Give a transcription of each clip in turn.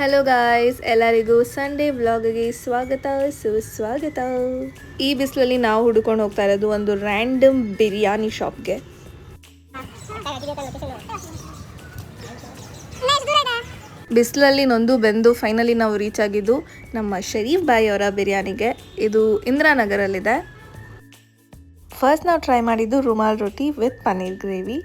Hello guys, ಎಲ್ಲರಿಗೂ Sunday ವ್ಲಾಗ್ಗೆ ಸ್ವಾಗತ ಸುಸ್ವಾಗತ. ಈ ಬಿಸಿಲಲ್ಲಿ ನಾವು ಹುಡ್ಕೊಂಡು ಹೋಗ್ತಾ ಇರೋದು ಒಂದು ರ್ಯಾಂಡಮ್ ಬಿರಿಯಾನಿ ಶಾಪ್ಗೆ. ಬಿಸಿಲಲ್ಲಿ ನೊಂದು ಬೆಂದು ಫೈನಲಿ ನಾವು ರೀಚ್ ಆಗಿದ್ದು ನಮ್ಮ ಶರೀಫ್ ಬಾಯಿ ಅವರ ಬಿರಿಯಾನಿಗೆ. ಇದು ಇಂದಿರಾನಗರಲ್ಲಿದೆ. ಫಸ್ಟ್ ನಾವು ಟ್ರೈ ಮಾಡಿದ್ದು ರುಮಾಲ್ ರೋಟಿ ವಿತ್ ಪನ್ನೀರ್ ಗ್ರೇವಿ.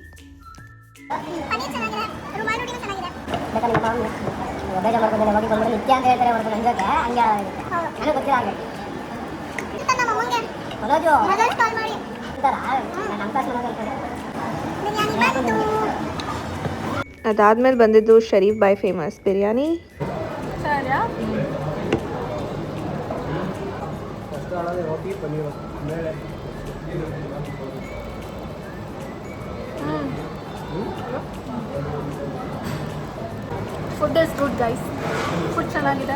ಅದಾದ್ಮೇಲೆ ಬಂದಿದ್ದು Sharif Bhai famous biryani. Food is good guys, food ಚೆನ್ನಾಗಿದೆ.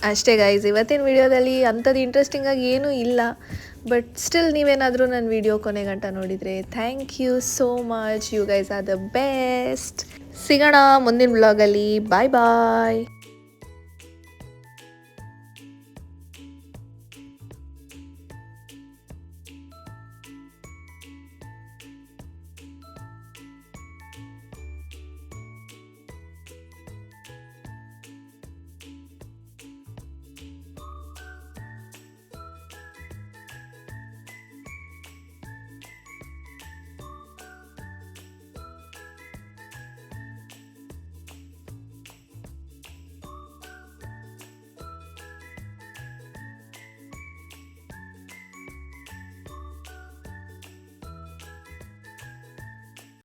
ಅಷ್ಟೇ ಗೈಸ್, ಇವತ್ತಿನ ವಿಡಿಯೋದಲ್ಲಿ ಅಂಥದ್ದು ಇಂಟ್ರೆಸ್ಟಿಂಗ್ ಆಗಿ ಏನೂ ಇಲ್ಲ. ಬಟ್ ಸ್ಟಿಲ್ ನೀವೇನಾದರೂ ನನ್ನ ವಿಡಿಯೋ ಕೊನೆ ಗಂಟ ನೋಡಿದರೆ thank you so much. You guys are the best. ಸಿಗೋಣ ಮುಂದಿನ ವ್ಲಾಗಲ್ಲಿ. ಬಾಯ್ ಬಾಯ್.